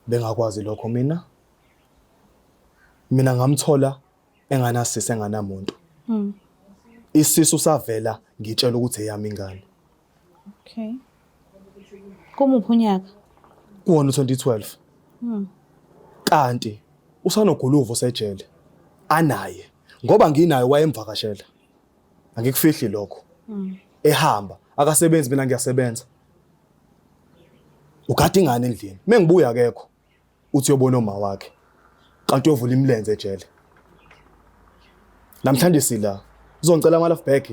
bengakwazi lokho mina ngamthola enganasisi enganamuntu. Isisu savela ngitshela ukuthi eyami ingane. Okay. Kumuphi unyaka? Kuwona 2012. Kanti usanoguluvo sejele anaye ngoba nginayo wayemvakashela. Angikufihli lokho. Ehamba akasebenzi mina ngiyasebenza. Ukade ingane endlini. Mengibuya akekho uthi uyobona uma wakhe. Kanti uyovula imilenze ejele. Namhlanje sila uzongicela ama love back.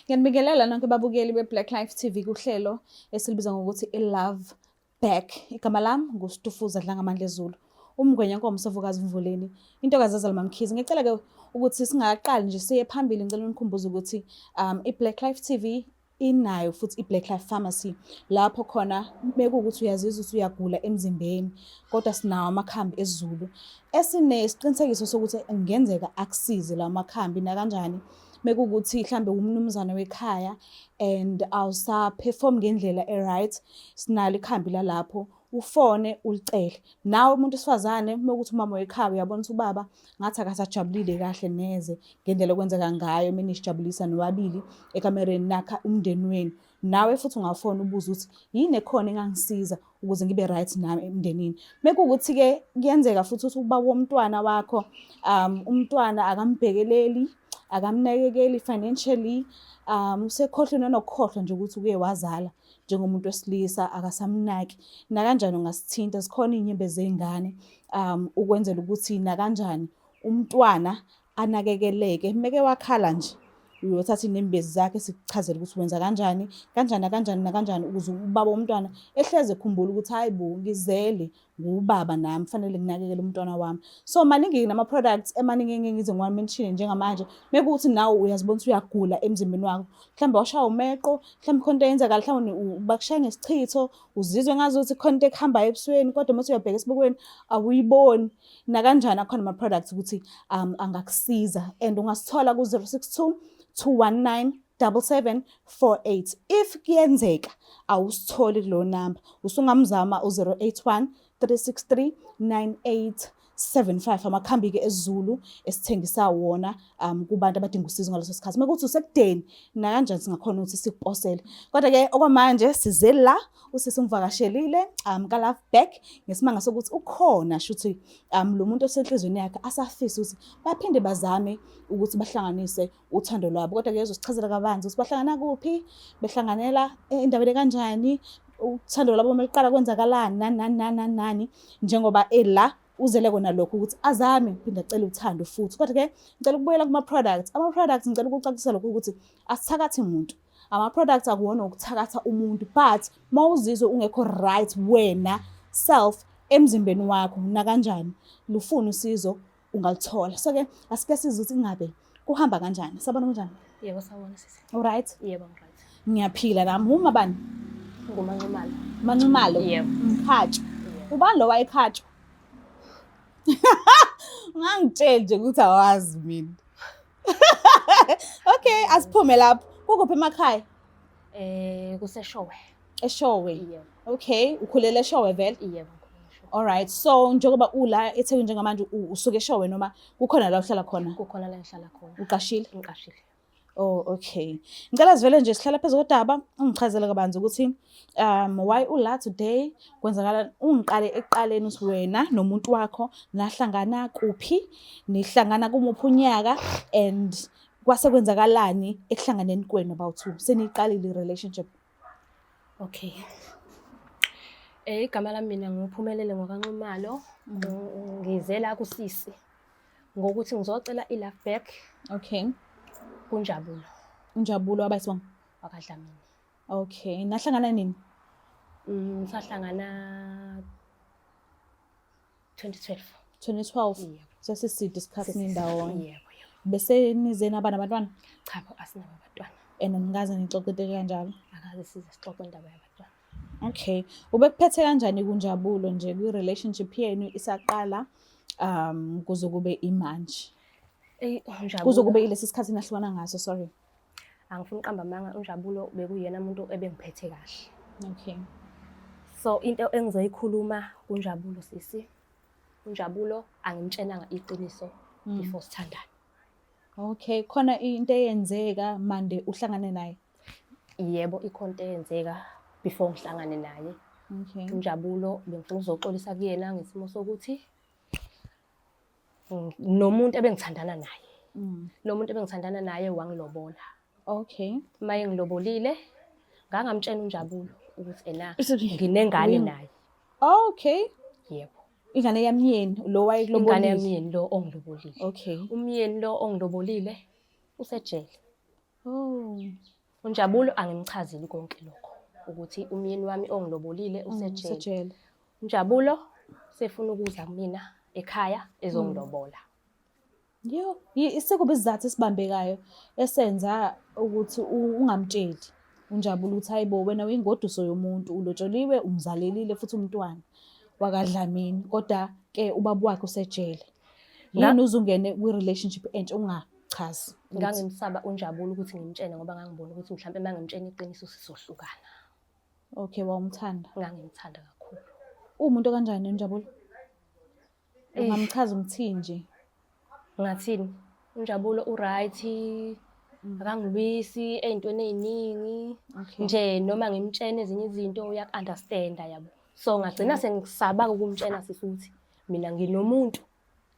Ngiyanibingelela nonke babukeli beBlack Life TV kuhlelo esilibiza ngokuthi iLove Back. Igama lami nguStufuza Dlangamandla Zulu. Umngwenya Nkomo Savukazi Mvuleni. Intokazi yaZalma Mkhize. Ngicela ke ukuthi singaqali nje siye phambili ngicela unikhumbuze ukuthi iBlack Life TV inayo futhi iBlack Life Pharmacy lapho khona bekuwukuthi uyazizwa ukuthi uyagula emzimbeni kodwa sinawo amakhambi esiZulu esinesiqinisekiso sokuthi ngenzeka akusize lawo makhambi na kanjani mekuwukuthi mhlambe umnumzana wekhaya and awusaperform ngendlela right sinalo ikhambi lalapho ufone ulicele nawe umuntu osifazane mekuthi umama wekhaya uyabona ukuthi ubaba ngathi akasajabulile kahle neze ngendlela okwenzeka ngayo menisijabulisa nobabili ekamereni nakha umndeni wenu nawe futhi ungafona ubuza ukuthi yini ekhona engangisiza ukuze ngibe right nami emndenini mekuwukuthi ke kuyenzeka futhi ukuthi ubaba womntwana wakho umntwana akambhekeleli akamnakekeli financially usekhohlwe nanokukhohlwa nje ukuthi uke wazala njengomuntu wesilisa akasamnaki na kanjani ungasithinta sikhona inyembe zengane ukwenzela ukuthi na kanjani umntwana anakekeleke meke wakhala nje uyothatha inembezi zakhe sikuchazela ukuthi wenza kanjani ukuze ubaba womntwana ehleze ekhumbula ukuthi hayibo ngizele ngubaba nami kufanele nginakekele umntwana wami so maningi nama products emaningi ngize ngiwamention njengamanje mekuthi nawe uyazibona ukuthi uyagula emzimbeni wakho mhlambe washaya umeqo mhlambe khonto yenzakala mhlawumbe bakushaya ngesichitho uzizwe ngazi ukuthi khonto ekuhamba ebusweni kodwa mase uyabheka esibukweni awuyiboni na kanjani akhona ama products ukuthi angakusiza and ungasithola ku 062 219 7748 if kuyenzeka awusitholi kulo number usungamzama u081 363 9875 amakhambi ke esiZulu esithengisa wona kubantu abadinga usizo ngaleso sikhathi mekuthi usekudeni na kanjani singakhona ukuthi sikuposele kodwa ke okwamanje size la usisi ngivakashelile ka Love Back ngesimanga sokuthi ukhona shuthi lo muntu osenhlizweni yakhe asafisa ukuthi baphinde bazame ukuthi bahlanganise uthando lwabo kodwa ke uzosichazela kabanzi ukuthi bahlangana kuphi behlanganela endaweni kanjani uthando lwabo meliqala kwenzakalani nani njengoba ela uzele kona lokho ukuthi azame uphinda acela uthando futhi kodwa ke ngicela ukubuyela kuma products ama products ngicela ukucacisela lokho ukuthi asithakathi umuntu ama products akuwona ukuthakatha umuntu but mawuzizwe ungekho right wena self emzimbeni wakho na kanjani lufuna usizo ungalithola so ke asike sizwe ukuthi ngabe kuhamba kanjani sabona kanjani yebo sawona sisi alright yebo right ngiyaphila nami uma bani ngumancumalo Mancumalo yebo Mkhatshwa ubani lo wayekhatshwa ungangitshela nje ukuthi awazi mina okay asiphume lapho kukuphi emakhaya kuseshowe eShowe yebo okay ukhulele eShowe vele yebo alright so njengoba ula eThekwini njengamanje usuke eShowe noma kukhona la uhlala khona kukhona la ngihlala khona uqashile ngiqashile oh okay ngicela sivele nje sihlala phezulu kodaba ungichazele kabanzi ukuthi why ula today kwenzakala ungiqale ekuqaleni ukuthi wena nomuntu wakho nahlangana kuphi nihlangana kumuphi unyaka and kwase kwenzakalani ekuhlanganeni kwenu about two seniqalile relationship okay igama lami mina ngiphumelele ngokancumalo ngizela kusisi ngokuthi ngizocela iLove Back okay kunjabulo unjabulo abayisibonga wakadlamini okay nahlangana nini sahlangana 2012 yebo sesiside isikhathi ndawonye yebo bese nizena abantwana cha asinabo abantwana and ngingaze nixoxete kanjalo akaze size sixoxe indaba yabantwana okay ubekuphethe kanjani kunjabulo nje kwi relationship yenu isaqala kuze kube imanje. Eyi Kuze uNjabulo, kube ilesi sikhathi nahlukana ngaso, sorry. angifuni ukuqamba amanga, uNjabulo bekuyena umuntu ebengiphethe kahle. Okay. So into engizoyikhuluma kuNjabulo sisi, uNjabulo angimtshenanga iqiniso before sithandana. Okay, khona into eyenzeka mande uhlangane naye. Yebo, ikhona into eyenzeka before ngihlangane naye. Okay. uNjabulo bengifuna ukuzoxolisa kuyena ngesimo sokuthi nomuntu ebengithandana naye. Lo muntu ebengithandana naye wangilobola. Okay. Maye ngilobolile, ngangamtshela uNjabulo ukuthi nginengane naye. Okay. Yebo. Ingane yamyeni lo wayelobolile. Ingane yamyeni lo ongilobolile. Okay. Umyeni lo ongilobolile usejele. Oh. uNjabulo angimchazeli konke lokho ukuthi umyeni wami ongilobolile usejele. Usejele. uNjabulo sefuna ukuza kumina ekhaya ezongilobola. Yo, isekube isizathu esibambekayo esenza ukuthi ungamtsheli uNjabulo ukuthi hayibo wena uyingoduso yomuntu, ulotsholiwe, umzalelile futhi umntwana wakwaDlamini, kodwa ke ubaba wakhe usejele. Yini uzungene kwi-relationship entsha ungachazi? Ngangimsaba uNjabulo ukuthi ngimtshene ngoba ngangibona ukuthi mhlawumbe mangimtshene iqiniso sizohlukana. Okay, wawumthanda. Ngangimthanda kakhulu. Umuntu kanjani uNjabulo? Ungamchaza ngithini nje? Ngathini? uNjabulo uright, akangilwisi ey'ntweni ey'ningi. Okay. Nje noma ngimtshene ezinye izinto uyak-understanda yabo. So ngagcina sengisaba ukumtshena sisi ukuthi mina nginomuntu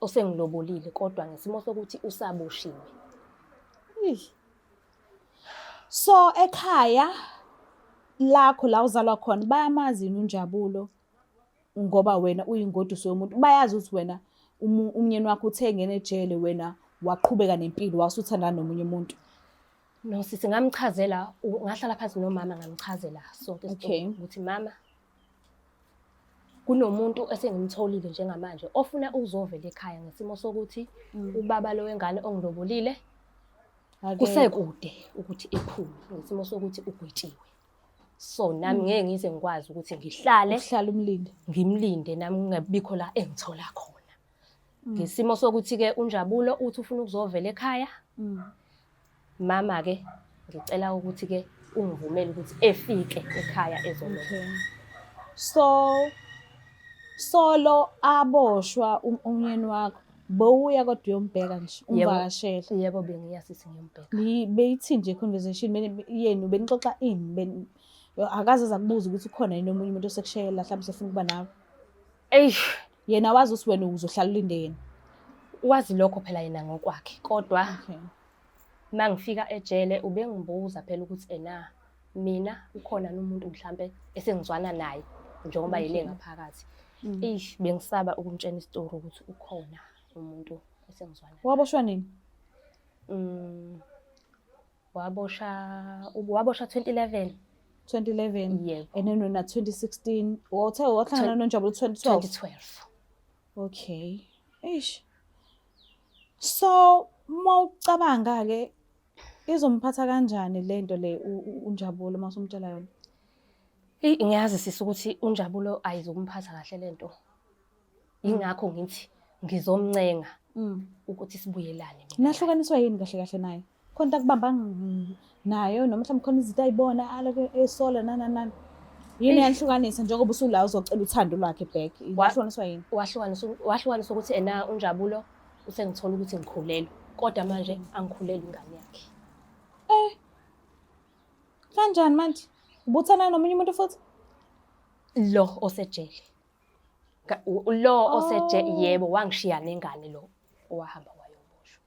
osengilobolile kodwa ngesimo sokuthi usaboshiwe. So ekhaya lakho la uzalwa khona bayamazi uNjabulo ngoba wena uyingoduso yomuntu, bayazi ukuthi wena umyeni wakho uthengene ejele, wena waqhubeka nempilo wasuthandana nomunye umuntu. No sisi, ngamchazela, ngahlala phansi nomama ngamchazela sonke isizathu ukuthi mama, kunomuntu esengimtholile njengamanje ofuna uzovela ekhaya ngesimo sokuthi ubaba lo wengane ongilobolile kusekude ukuthi ephume ngesimo sokuthi ugwetshiwe. So nami ngeke ngize ngikwazi ukuthi ngihlale umlinde, ngimlinde nami ngingabikho la engithola khona. Ngesimo sokuthi ke uNjabulo uthi ufuna ukuzovela ekhaya. Mama ke ngicela ukuthi ke ungivumele ukuthi efike ekhaya ezolobola. Solo aboshwa umyeni wakho bowuya kodwa uyombheka nje umvakashela. Yebo, bengiya sisi ngiyombheka. Beyithi nje conversation yenu benixoxa ini? Akaze zakubuza ukuthi ukhona yini omunye umuntu osekushayela mhlawumbe sefuna ukuba nawe. Yena wazi ukuthi wena uzohlala ulinde yena. Wazi lokho phela yena ngokwakhe, kodwa mangifika ejele ubengibuza phela ukuthi mina ukhona nomuntu mhlambe esengizwana naye njengoba yena engaphakathi. Bengisaba ukumtshena isitori ukuthi ukhona umuntu esengizwana naye. Waboshwa nini? Waboshwa 2011. 2011. Yebo. And then wena 2016 wahlangana noNjabulo 2012. 2012. Okay. So mawucabanga ke izomphatha kanjani lento le uNjabulo masumtshela yona? Ngiyazi sisi ukuthi uNjabulo ayizokumphatha kahle lento. Ingakho ngithi ngizomncenga ukuthi sibuyelane. Nahlukaniswa yini kahle kahle naye? Khona kubamba nayo noma mhlawumbe khona izinto ayibona alake esola nani. Yini yanhlukanisa njengoba usula uzocela uthando lwakhe back. Wahlukaniswa yini? Wahlukaniswa ukuthi uNjabulo usengithola ukuthi ngikhulelwe kodwa manje angikhuleli ingane yakhe. Kanjani manje? Ubuthana nomunye umuntu futhi? Lo osejele. Lo osejele yebo wangishiya nengane lo owahamba wayoboshwa.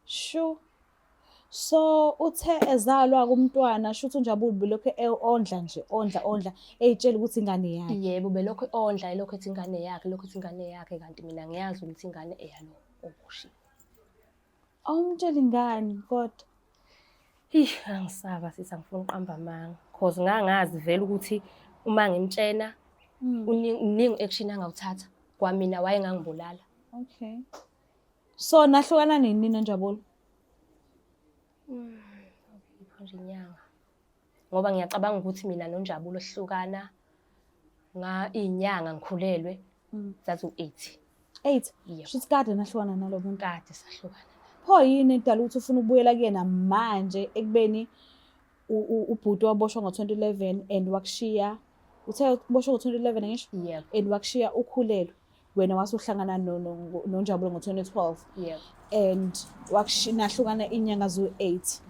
Sure. So uthe ezalwa kumntwana shuthi uNjabulo belokho ondla nje ondla eyitshela ukuthi ingane yakhe. Yebo, belokho ondla elokho ethi ingane yakhe kanti mina ngiyazi ukuthi ingane eyalo oboshiwe. Awumtshela ingane kodwa. Angisaba sisi, angifuni uqamba amanga because ngangazi vele ukuthi uma ngimtshena uningi action angawuthatha kwamina wayengangibulala. Okay. So nahlukana nini noNjabulo? Nje inyanga. Ngoba ngiyacabanga ukuthi mina noNjabulo sihlukana inyanga ngikhulelwe zazu-8. 8. Yebo. Shithi kade nahlukana nalo muntu. Kade sahlukana. Pho yini edala ukuthi ufuna ukubuyela kuyena manje ekubeni ubhuti waboshwa ngo-2011 and wakushiya uthe ukuboshwa ngo-2011 ngisho Yebo. and wakushiya ukhulelwe wena wasuhlangana noNjabulo ngo-2012 Yebo. and nahlukana inyanga zu-8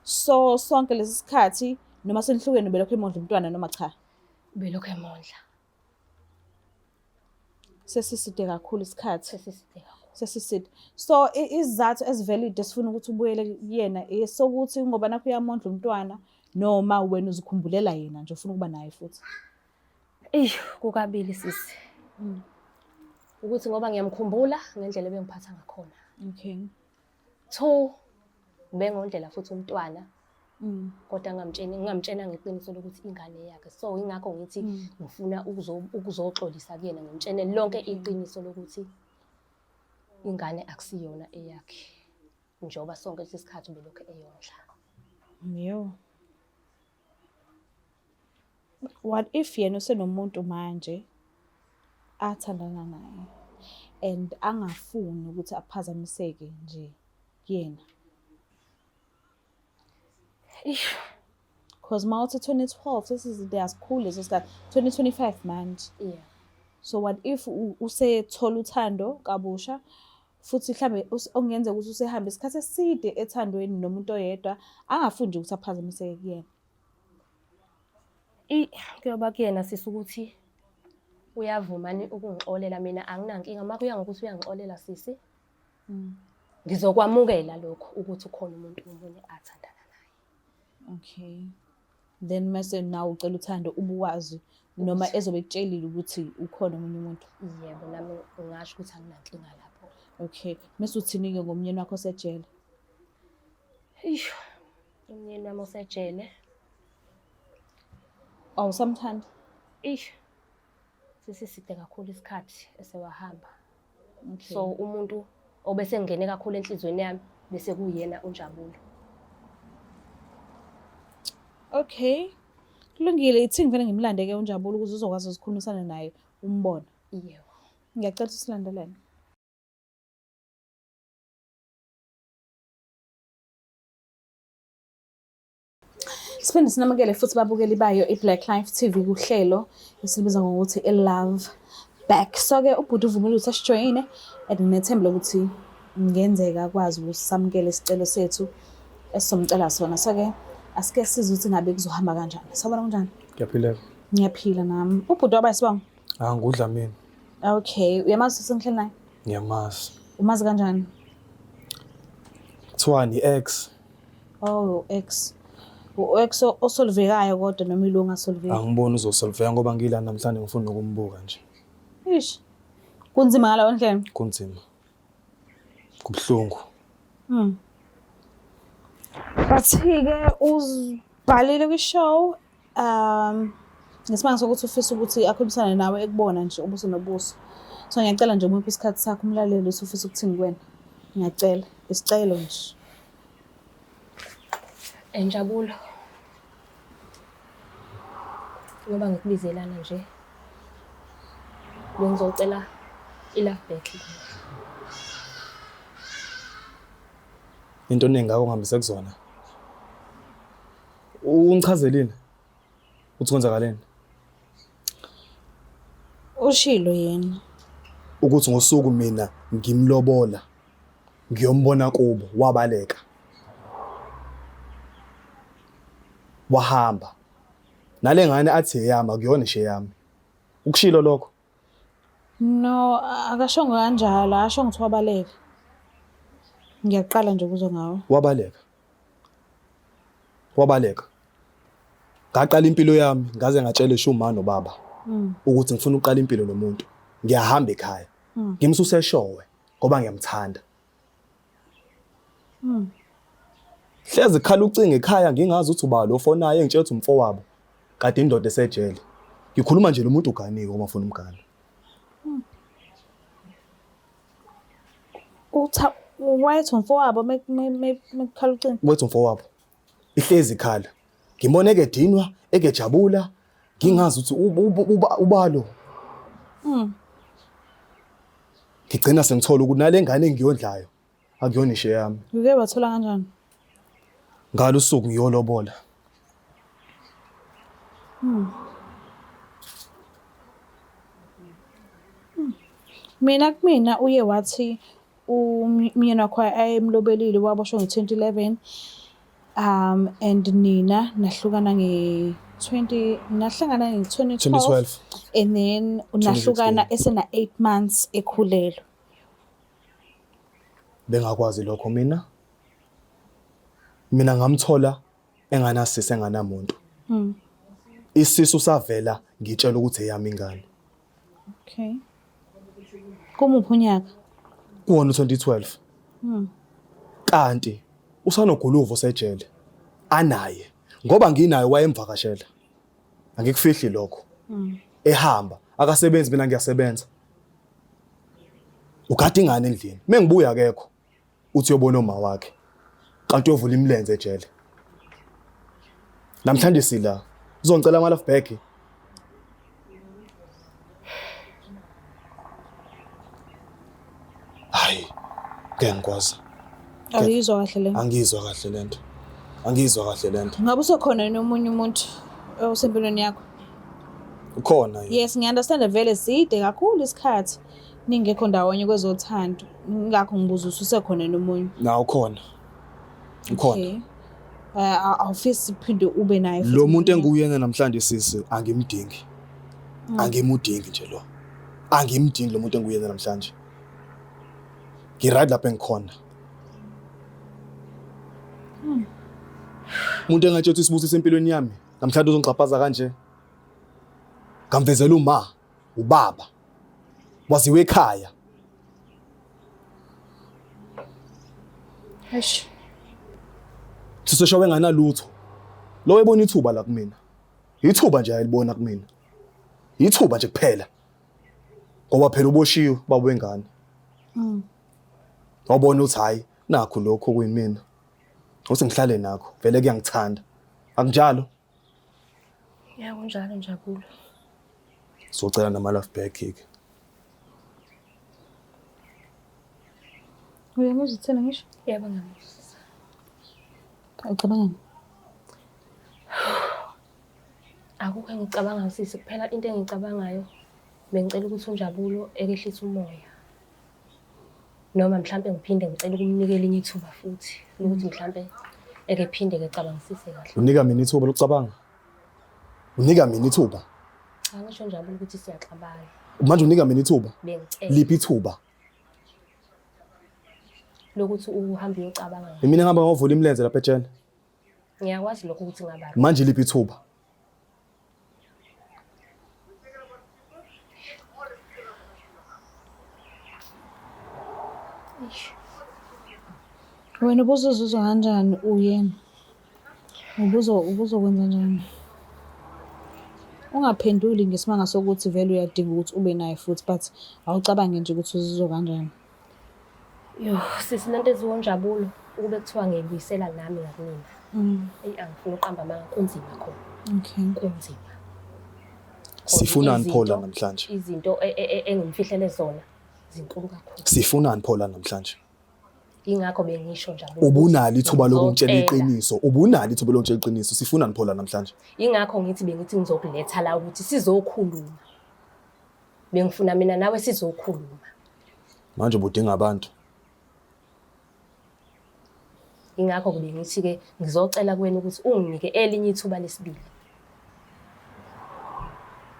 so sonke lesi sikhathi noma senihlukene belokhu emondla umntwana noma cha Belokhu emondla. sesiside kakhulu isikhathi Sesiside kakhulu. sesiside so izathu ezivalid esifuna ukuthi ubuyele kuyena esokuthi ngoba nakho uyamondla umntwana noma wena uzikhumbulela yena nje ufuna ukuba naye futhi Kukabili sisi. Ukuthi ngoba ngiyamkhumbula ngendlela ebengiphatha ngakhona. okay 2 bengondlela futhi umntwana kodwa ngingamtshena ngeqiniso lokuthi ingane yakhe so ingakho ngithi ngifuna ukuzoxolisa kuyena ngimtshene lonke iqiniso lokuthi ingane akusiyona eyakhe njoba sonke isikhathi belokhu eyondla. Yo. What if yena usenomuntu manje athandana naye and angafuni ukuthi aphazamiseke nje yena because mawuthi 2012 sesizide asikhulu leso sikhathi 2025 manje Yeah. so what if usethola uthando kabusha futhi mhlambe ongenzeka ukuthi usehambe isikhathi eside ethandweni nomuntu oyedwa angafuni nje ukuthi aphazamiseke kuyena Kuyoba kuyena sisi ukuthi uyavumani ukungixolela mina anginankinga maka kuya ngokuthi uyangixolela sisi. Ngizokwamukela lokho ukuthi ukhona umuntu omunye athandana naye. okay then mase nawe ucela uthando ubuwazi noma ezobe ekutshelile ukuthi ukhona omunye umuntu Yebo nami ngingasho ukuthi anginankinga lapho. okay mase uthini-ke ngomnyeni wakho osejele Umyeni wami osejele. awusamthanda Siside kakhulu isikhathi esewahamba. okay So umuntu obese ngene kakhulu enhlizweni yami bese kuyena uNjabulo. okay kulungile ithi ngivele ngimlande-ke uNjabulo ukuze uzokwazi ukukhulumisana naye umbona Yebo. ngiyacela ukuthi silandelene siphinde sinamukele futhi babukeli bayo iBlack Life TV kuhlelo esilibiza ngokuthi i-Love Back. So-ke ubhuti uvumile ukuthi asijoyine and nginethemba lokuthi ngenzeka akwazi ukuthi samukele isicelo sethu esizomcela sona. So-ke asike size ukuthi ngabe kuzohamba kanjani. Sawubona kanjani? Ngiyaphila. Ngiyaphila nami. Ubhuti waba isibongo? Ngudlamini. Okay, uyamazi sengihleli naye? Ngiyamazi. Umazi kanjani? Kuthiwa ni-ex. Oh, ex. U-ex osolvekayo kodwa noma ilunga asolveki. Angiboni uzosolveka ngoba ngila namhlanje ngifuna ukumbuka nje. Ish. Kunzima ngalawo ndlela? Kunzima. Kubuhlungu. Bathi-ke uzibhalile kwi-show ngesimanga sokuthi ufisa ukuthi akhulumisane nawe ekubona nje ubuso nobuso. So ngiyacela nje umuphi isikhathi sakho umlaleli ufisa ukuthini kuwena. Ngiyacela isicelo nje. Njabulo. Ngoba ngikubizelana nje. Bengizocela i-Love Back. Into engako ngihambise kuzona. Ungichazelile. Uthi kwenzakaleni? Ushilo yena. Ukuthi ngosuku mina ngimlobola. Ngiyombona kubo wabaleka. Wahamba. Nale ngane athi eyama kuyona ishe yami. Ukushilo lokho. No, akashongo kanjalo, asho ngithi wabaleka. Ngiyaqala nje ukuzwa ngawo. Wabaleka. Wabaleka. Ngaqala impilo yami ngaze ngatshela ishuma nobaba. Ukuthi ngifuna uqala impilo nomuntu. Ngiyahamba ekhaya. Ngimsuse eshowe ngoba ngiyamthanda. Hleze khala ucinga ekhaya ngingazi ukuthi uba lo phone naye ngitshela ukuthi umfowabo. Kade indoda esejele. Ngikhuluma nje lo muntu uganike uma ufuna umgane. Wayethi umfowabo mekukhala ucinga. Wethi umfowabo. Ihlezi ikhala. Ngimone ekedinwa, ekejabula, ngingazi ukuthi ubalo. ngigcina sengithola ukuthi nale ngane engiyondlayo akuyona ishe yami. Uke wathola kanjani? Ngalo usuku ngiyolobola. Mina kumina uye wathi umyeni wakho ayemlobelile waboshwa ngo-2011 and nina nahlukana nahlangana nge-2012 2012. and then nahlukana esena 8 months ekhulelwe. Bengakwazi lokho mina. Mina ngamthola enganasisi enganamuntu. Isisu savela ngitshela ukuthi eyami ingane. Okay. Kumuphi unyaka? Kuwona 2012. Kanti usanoguluvo sejele anaye ngoba nginaye wayemvakashela. Angikufihli lokho. Ehamba akasebenzi mina ngiyasebenza. Ukade ingane endlini. Mengibuya akekho uthi uyobona uma wakhe. Kanti uyovula imilenze ejele. Namhlanje sila uzongicela ama life back. Hayi, ngiyangikwazi. Awuyizwa kahle le? Angizwa kahle lento. Angizwa kahle lento. Ngabe usekhona nomunye umuntu osempilweni yakho? Ukhona yini? Yes, ngiunderstand vele side kakhulu isikhathi ningekho ndawonye kwezothando. Ngakho ngibuza usekhona nomunye. Na ukhona. Ukhona. Okay. Awufisi phinde ube naye futhi. Lo muntu enguyena namhlanje sisi angimdingi. Angimudingi nje lo. Angimdingi lo muntu enguyena namhlanje. Ngiride lapha engikhona. Umuntu engathi uthi sibusise empilweni yami namhlanje uzongixhaphaza kanje. Ngamvezela uma, ubaba. Waziwe ekhaya. Eish. Sisesho wenganalutho. Lo webona ithuba la kumina. Ithuba nje ayilibona kumina. Ithuba nje kuphela. Ngoba phela uboshiwe baba wengane. Wabona uthi hayi nakho lokho kuyimina. Uthi ngihlale nakho vele kuyangithanda. Akunjalo? Ya kunjalo Njabulo. Socela nama life back ke. Uyangizithena ngisho? Yebo ngiyamuzwa. Awucabanga? Akukho engicabanga sisi kuphela into engicabangayo bengicela ukuthi uNjabulo ekehlisa umoya. Noma mhlambe ngiphinde ngicela ukumnikela inye ithuba futhi ukuthi mhlambe ekephinde kecabangisise kahle. Unika mina ithuba lokucabanga. Unika mina ithuba. Cha ngisho Njabulo ukuthi siyaxabana. Manje unika mina ithuba. Bengicela Liphi ithuba? lokuthi uhambe uyocabanga. Mina ngihamba ngovula imilenze lapha ejele. Ngiyakwazi lokho ukuthi ngaba. Manje liphi ithuba? Wena ubuzozuzwa kanjani uyena? Ubuzokwenza njani? Ungaphenduli ngesimanga sokuthi vele uyadinga ukuthi ube naye futhi but awucabange nje ukuthi uzizwa kanjani. Yo, sisi lento eziwonjabulo ukube kuthiwa ngiyibuyisela nami ngakunina. Angifuni uqamba amanga kunzima khona. Okay. Kunzima. Sifunani phola namhlanje? Izinto engimfihlele zona zinkulu kakhulu. Sifunani phola namhlanje? Ingakho bengisho Njabulo. Ubunali ithuba lokutshela iqiniso. Ubunali ithuba lokutshela iqiniso. Sifunani phola namhlanje? Ingakho bengithi ngizokuletha la ukuthi sizokhuluma. Bengifuna mina nawe sizokhuluma. Manje ubudinga abantu. Ingakho bengithi ke ngizocela kuwena ukuthi unginike elinye ithuba lesibili.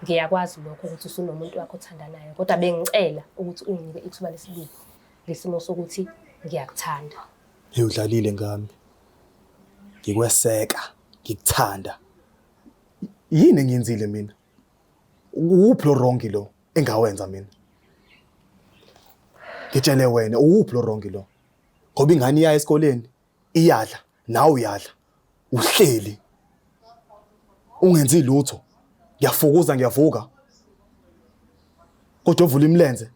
Ngiyakwazi lokho ukuthi usunomuntu wakho othandanayo kodwa bengicela ukuthi unginike ithuba lesibili ngesimo sokuthi ngiyakuthanda. Hey udlalile ngami. Ngikweseka, ngikuthanda. Yini engiyenzile mina? Uphi lo wrong lo engawenza mina? Ngitshele wena uphi lo wrong lo? Ngoba ingane iya esikoleni iyadla nawe uyadla. Uhleli. Ungenzi lutho. Ngiyafukuza ngiyavuka. Kodwa uvula imilenze.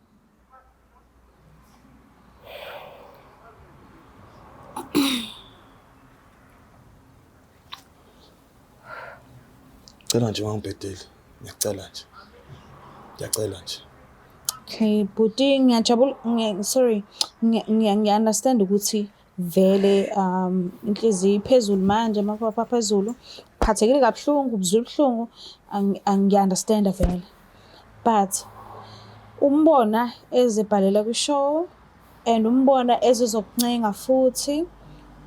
Cela nje wangibhedeli. Ngiyacela nje. Ngiyacela nje. Okay, bhuti ngiyajabula sorry ngiya-understand ukuthi vele inhliziyo iphezulu manje amaphaphu aphezulu uphathekile kabuhlungu ubuzwe ubuhlungu ngiya-understand vele but umbona ezibhalela kwi-show and umbona ezizokuncenga futhi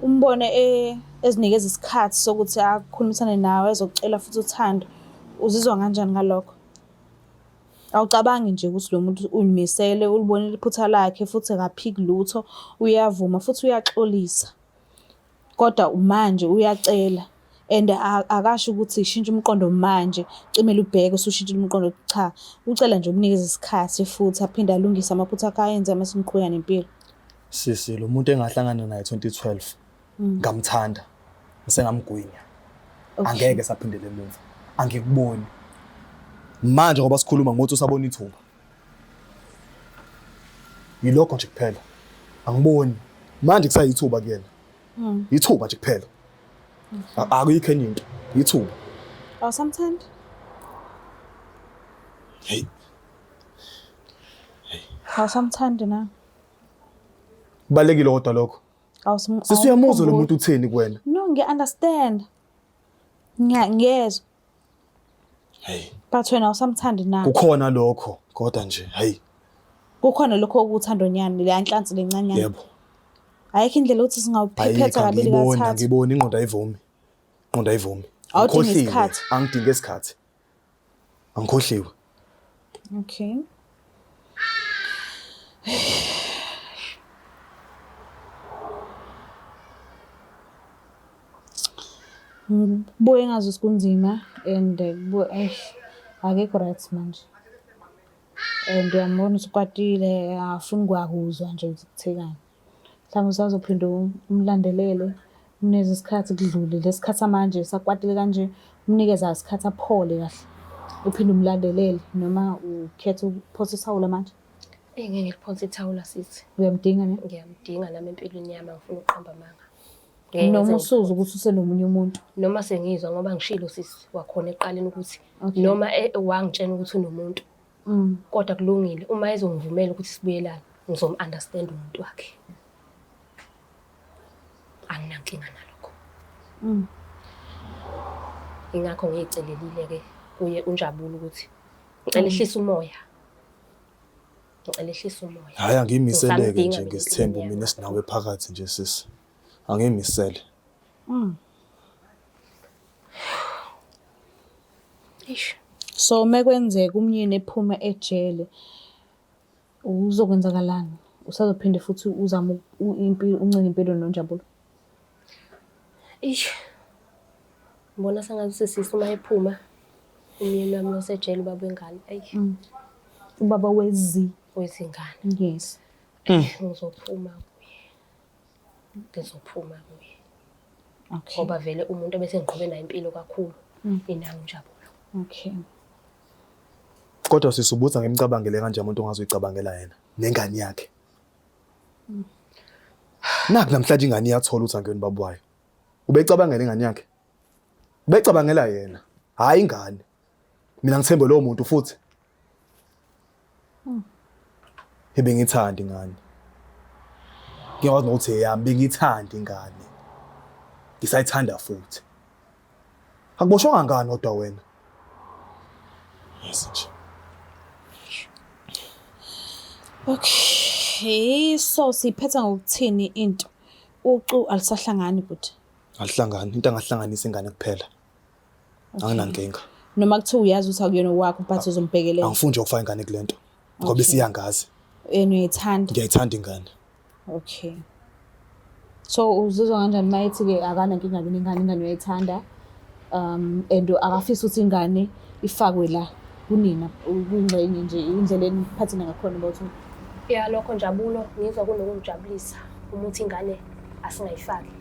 umbone ezinikeza isikhathi sokuthi akhulumisane nawe ezokucela futhi uthando uzizwa kanjani ngalokho? Awucabangi nje ukuthi lo muntu uyimisele ulibonile iphutha lakhe futhi akaphiki lutho uyavuma futhi uyaxolisa kodwa manje uyacela and akasho ukuthi ishintshe umqondo manje cimela ubheke usushintshile umqondo cha ucela nje umnikeze isikhathi futhi aphinde alungise amaphutha akhe ayenze amase niqhubeka nempilo. Sisi lo muntu engahlangana naye 2012 ngamthanda ngisengamgwinya angeke saphindele emuva angikuboni manje ngoba sikhuluma ngothi usabona ithuba yilokho nje kuphela angiboni manje kusayithuba kuyena ithuba nje kuphela akuyikho enye into ithuba awusamthanda hey awusamthanda na balekile kodwa lokho sisuyamuzwa lo muntu utheni kuwena no ngiya-understand ngiyezwa hey but wena awusamthandi na kukhona lokho kodwa nje hey kukhona lokho okuthando nyani le nhlansi lencane nyani yebo ayikho indlela ukuthi singawuphephetha kabili kathathu ngibona ingqondo ayivumi ingqondo ayivumi awudinga isikhathi angidinga isikhathi angikhohliwe okay buye ngazi kunzima and akekho right manje and uyambona usukwatile afuni kwakuzwa nje ukuthi kuthekani mhlawumbe usazophinde umlandelele umneze isikhathi kudlule lesikhathi samanje sakwatile kanje umnikeza isikhathi aphole kahle uphinde umlandelele noma ukhetha uphosa isawula manje ngeke ngiphonse ithawula sithi uyamdinga ne ngiyamdinga nami empilweni yami ngifuna uqamba amanga noma usuza ukuthi usenomunye umuntu noma sengizwa ngoba ngishilo sisi wakhona eqaleni ukuthi noma wangitshela ukuthi unomuntu kodwa kulungile uma ezongivumela ukuthi sibuyelane ngizom-understand umuntu wakhe anginankinga nalokho ingakho ngiyicelelile-ke kuye unjabulo ukuthi ngicela ehlisa umoya hayi angiyimiseleke nje ngesithembu mina esinawe phakathi nje sisi angimisele so mekwenzeka umyeni ephuma ejele uzokwenzakalani usazophinde futhi uzama impilo uncenga impilo noNjabulo ngibona sengathi sisi uma ephuma umyeni wami osejele ubaba wengane ubaba wezingane yes ngizophuma kuye okay ngoba vele umuntu bese ngiqhubhe nayo impilo kakhulu inami uNjabulo okay kodwa sisubuza ngemicabangele kanje umuntu ongazoyicabangela yena nengane yakhe naku namhlanje ingane iyathola uthangeni babuwayo ubecabangela ingane yakhe ubecabangela yena hayi ingane mina ngithembe lo muntu futhi ebengithanda ingane ngiyakwazi ukuthi yami bengithanda ingane ngisayithanda futhi akuboshwanga ngani kodwa wena yes nje okay so siphetha ngokuthini into ucu alisahlangani but alihlangani into angahlanganisa ingane kuphela anginankinga noma kuthiwa uyazi ukuthi akuyona wakho but uzombhekelela angifuni nje ukufaka ingane kulento ngoba isiyangazi uyayithanda ngiyayithanda ingane okay so uzizwa kanjani mayithi-ke akanankinga ingane uyayithanda and akafisa ukuthi ingane ifakwe la kunina kungxenye nje indlela eniphathina ngakhona bawuthi ya lokho Njabulo ngizwa kunokungijabulisa ukuthi ingane asingayifaki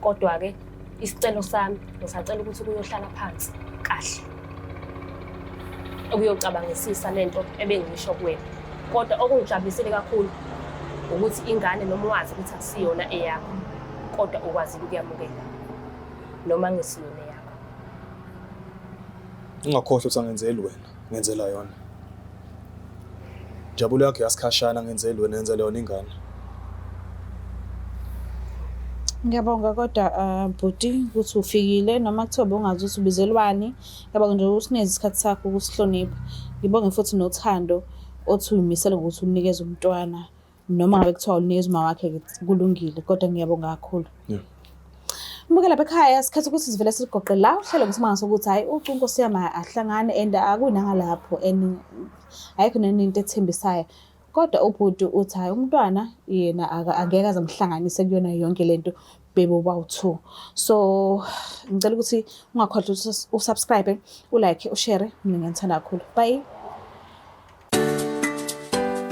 kodwa-ke isicelo sami ngisacela ukuthi kuyohlala phansi kahle ukuyocabangisisa lento ebengisho kuwena kodwa okungijabulisile kakhulu ukuthi ingane noma wazi ukuthi akusiyona eyakho kodwa ukwazile ukuyamukela noma ngisiyona yakho ungakhohlwa ukuthi angenzeli wena ngenzela yona Jabulo yakhe yasikhashana ngenzeli wena yenza leyo ingane. Ngiyabonga kodwa bhuti ukuthi ufikile noma kuthiwa bungazi ukuthi ubizelwani. Ngiyabonga nje ukuthi unikeze isikhathi sakho ukusihlonipha. Ngibonge futhi nothando othi uyimisele ngokuthi unikeze umntwana noma ngabe kuthiwa unikeze uma wakhe kulungile kodwa ngiyabonga kakhulu. Mbukela lapha ekhaya sikhathi ukuthi sivele sigoqe la uhlelo ngisimanga sokuthi hayi uNkosi yami ahlangane and akunanga lapho and ayikho into ethembisayo. Kodwa ubhuti uthi hayi umntwana yena angeke azamhlanganise kuyona yonke lento bebo bawu2. So ngicela ukuthi ungakhohlwa ukuthi usubscribe, ulike, ushare. Mina ngiyithanda kakhulu. Bye.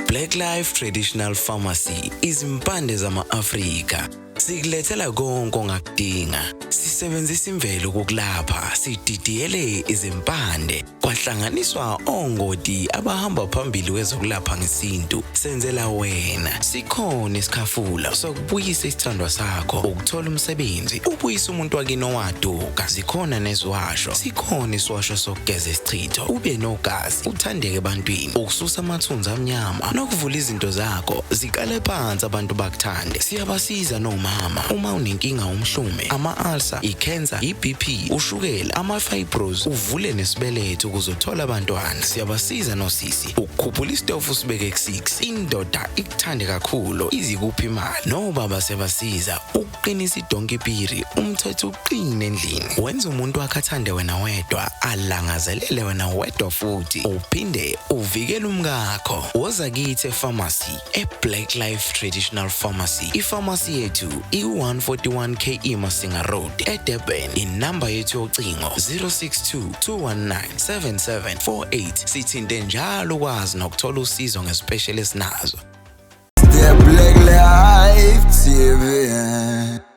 Black Life Traditional Pharmacy izimpande zama-Afrika. Sikulethela konke ongakudinga. Sisebenzisa imvelo ukulapha, sididiyele izimpande, kwahlanganiswa ongoti abahamba phambili kwezokulapha ngesintu. Senzela wena. Sikhona isikhafula sokubuyisa isithandwa sakho, ukuthola umsebenzi, ubuyisa umuntu wakini owaduka. Sikhona neziwasho. Sikhona isiwasho sokugeza isichitho, ube nogazi, uthandeke ebantwini, ukususa amathunzi amnyama, nokuvula izinto zakho zikale phansi abantu bakuthande. Siyabasiza noma uma unenkinga umhlume, ama-ulcer, i-cancer, i-BP, ushukela, ama-fibros, uvule nesibeletho ukuzothola abantwana. Siyabasiza nosisi ukukhuphula isitofu sibeke ku6, indoda ikuthande kakhulu izikuphi imali. Nobaba sebasiza ukuqinisa idonkipiri, umthetho uqine endlini. Wenza umuntu wakhe athande wena wedwa, alangazelele wena wedwa futhi uphinde uvikele umkakho. Woza kithi epharmacy eBlack Life Traditional Pharmacy. Ipharmacy yethu i-141 KE Masinga Road eDurban. Inamba yethu yocingo 062 219 7748. Sithinte njalo ukwazi nokuthola usizo ngespecialist nazo. The Black Life TV.